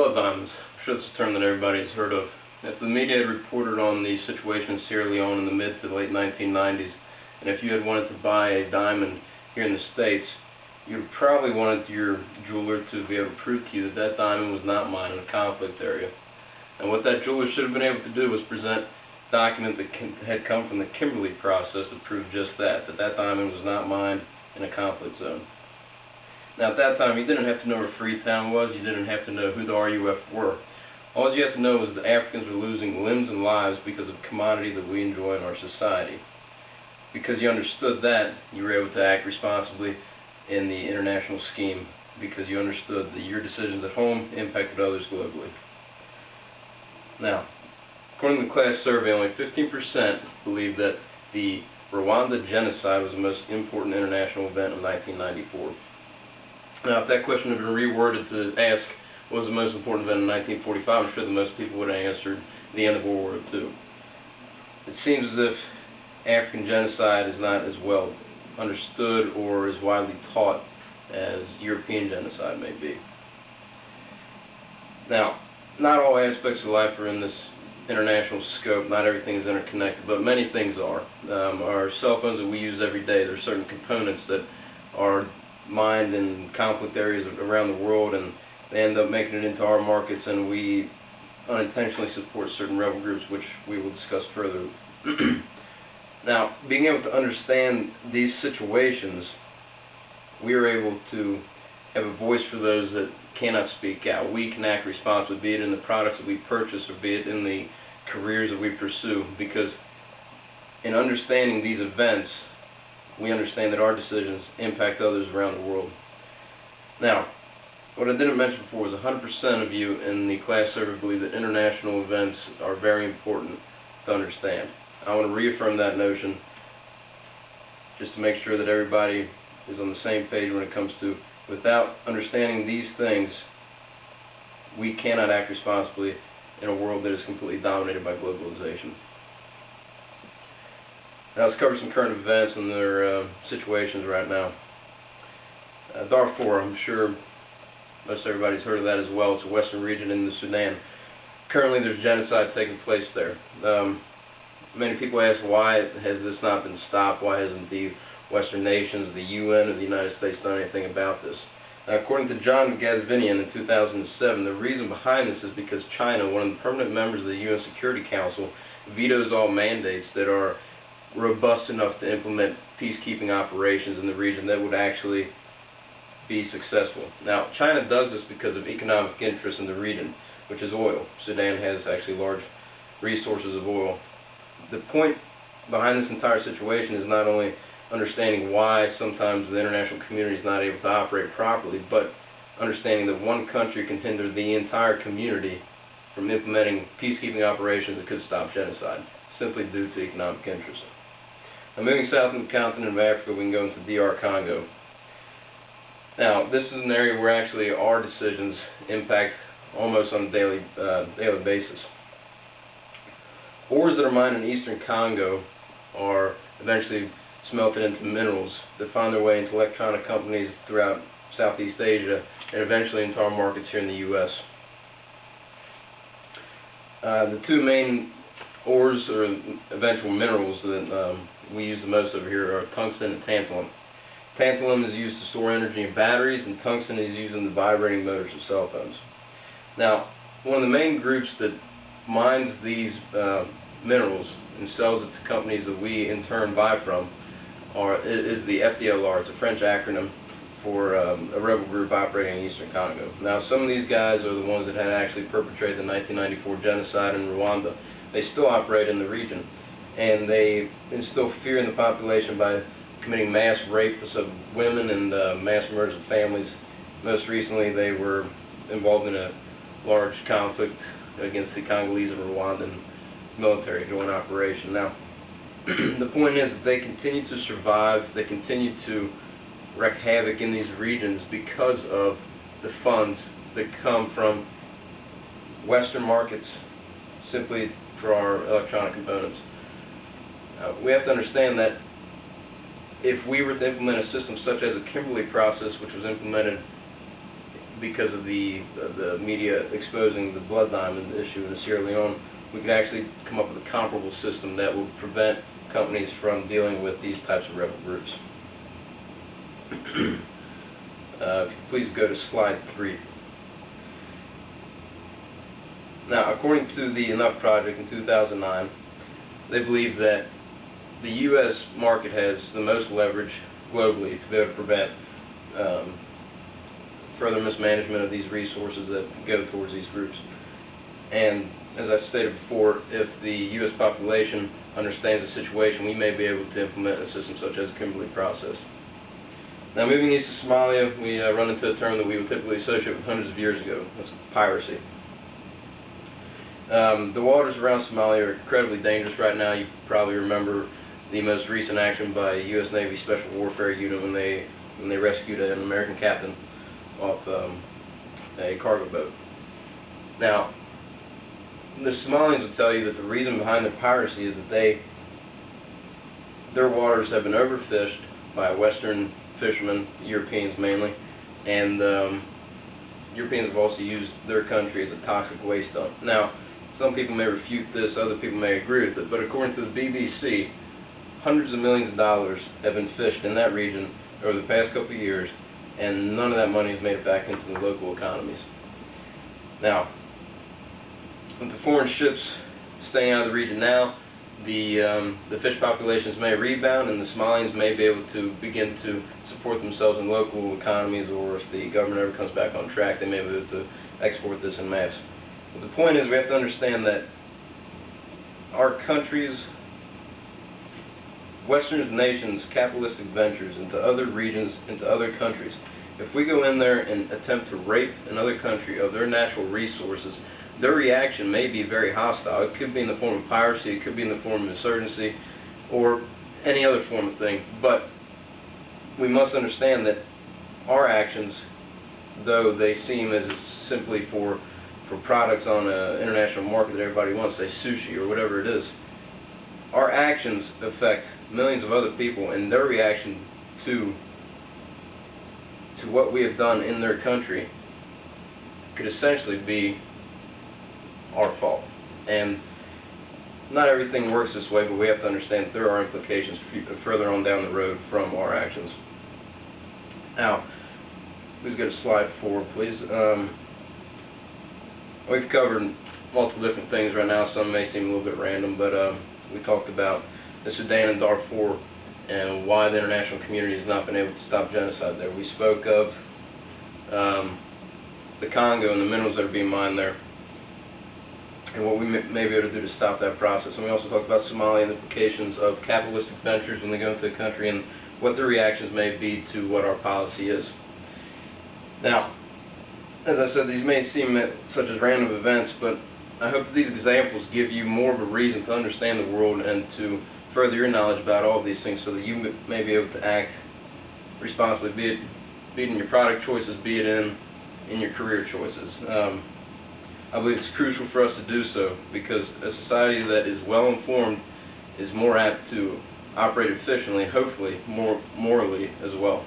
Blood diamonds. I'm sure that's a term that everybody has heard of. If the media had reported on the situation in Sierra Leone in the mid to late 1990s, and if you had wanted to buy a diamond here in the States, you probably wanted your jeweler to be able to prove to you that that diamond was not mined in a conflict area. And what that jeweler should have been able to do was present a document that had come from the Kimberley process that proved just that that diamond was not mined in a conflict zone. Now at that time you didn't have to know where Freetown was, you didn't have to know who the RUF were. All you have to know was that Africans were losing limbs and lives because of commodity that we enjoy in our society. Because you understood that, you were able to act responsibly in the international scheme, because you understood that your decisions at home impacted others globally. Now, according to the class survey, only 15% believe that the Rwanda genocide was the most important international event in 1994. Now, if that question had been reworded to ask what was the most important event in 1945, I'm sure that most people would have answered the end of World War II. It seems as if African genocide is not as well understood or as widely taught as European genocide may be. Now, not all aspects of life are in this international scope. Not everything is interconnected, but many things are. Our cell phones that we use every day, there are certain components that are mined in conflict areas around the world, and they end up making it into our markets, and we unintentionally support certain rebel groups, which we will discuss further. Now, being able to understand these situations, we are able to have a voice for those that cannot speak out. We can act responsibly, be it in the products that we purchase or be it in the careers that we pursue, because in understanding these events, we understand that our decisions impact others around the world. Now, what I didn't mention before was 100% of you in the class survey believe that international events are very important to understand. I want to reaffirm that notion just to make sure that everybody is on the same page when it comes to, without understanding these things, we cannot act responsibly in a world that is completely dominated by globalization. Now let's cover some current events and their situations right now. Darfur, I'm sure most everybody's heard of that as well. It's a western region in the Sudan. Currently there's genocide taking place there. Many people ask, why has this not been stopped? Why hasn't the Western nations, the UN, or the United States done anything about this? Now, according to John Gazvinian in 2007, the reason behind this is because China, one of the permanent members of the UN Security Council, vetoes all mandates that are robust enough to implement peacekeeping operations in the region that would actually be successful. Now, China does this because of economic interest in the region, which is oil. Sudan has actually large resources of oil. The point behind this entire situation is not only understanding why sometimes the international community is not able to operate properly, but understanding that one country can hinder the entire community from implementing peacekeeping operations that could stop genocide, simply due to economic interest. Now, moving south in the continent of Africa, we can go into DR Congo. Now, this is an area where actually our decisions impact almost on a daily basis. Ores that are mined in eastern Congo are eventually smelted into minerals that find their way into electronic companies throughout Southeast Asia and eventually into our markets here in the U.S. The two main ores or eventual minerals that we use the most over here are tungsten and tantalum. Tantalum is used to store energy in batteries, and tungsten is used in the vibrating motors of cell phones. Now, one of the main groups that mines these minerals and sells it to companies that we in turn buy from is the FDLR. It's a French acronym for a rebel group operating in eastern Congo. Now, some of these guys are the ones that had actually perpetrated the 1994 genocide in Rwanda. They still operate in the region, and they instill fear in the population by committing mass rape of women and mass murders of families. Most recently, they were involved in a large conflict against the Congolese and Rwandan military joint operation. Now, the point is that they continue to survive, they continue to wreak havoc in these regions because of the funds that come from Western markets simply for our electronic components. We have to understand that if we were to implement a system such as the Kimberley process, which was implemented because of the media exposing the blood diamond issue in Sierra Leone, we could actually come up with a comparable system that would prevent companies from dealing with these types of rebel groups. Please go to slide 3. Now, according to the Enough Project in 2009, they believe that the U.S. market has the most leverage globally to be able to prevent further mismanagement of these resources that go towards these groups. And as I stated before, if the U.S. population understands the situation, we may be able to implement a system such as the Kimberley process. Now, moving east to Somalia, we run into a term that we would typically associate with hundreds of years ago. That's piracy. The waters around Somalia are incredibly dangerous right now. You probably remember the most recent action by U.S. Navy Special Warfare Unit when they rescued an American captain off a cargo boat. Now, the Somalians will tell you that the reason behind the piracy is that their waters have been overfished by Western fishermen, Europeans mainly, and Europeans have also used their country as a toxic waste dump. Now, some people may refute this, other people may agree with it, but according to the BBC, hundreds of millions of dollars have been fished in that region over the past couple of years, and none of that money has made it back into the local economies. Now, with the foreign ships staying out of the region now, the fish populations may rebound, and the Somalians may be able to begin to support themselves in local economies, or if the government ever comes back on track, they may be able to export this en masse. But the point is, we have to understand that our countries, Western nations' capitalistic ventures into other regions, into other countries, if we go in there and attempt to rape another country of their natural resources, their reaction may be very hostile. It could be in the form of piracy, it could be in the form of insurgency, or any other form of thing. But we must understand that our actions, though they seem as simply for products on an international market that everybody wants, say sushi or whatever it is, our actions affect millions of other people, and their reaction to what we have done in their country could essentially be our fault. And not everything works this way, but we have to understand that there are implications further on down the road from our actions. Now, please go to slide 4, please. We've covered multiple different things right now. Some may seem a little bit random, but we talked about the Sudan and Darfur and why the international community has not been able to stop genocide there. We spoke of the Congo and the minerals that are being mined there, and what we may be able to do to stop that process. And we also talked about Somalia and the implications of capitalistic ventures when they go into the country, and what the reactions may be to what our policy is. Now, as I said, these may seem such as random events, but I hope that these examples give you more of a reason to understand the world and to further your knowledge about all of these things, so that you may be able to act responsibly, be it in your product choices, be it in your career choices. I believe it's crucial for us to do so, because a society that is well informed is more apt to operate efficiently, hopefully more morally as well.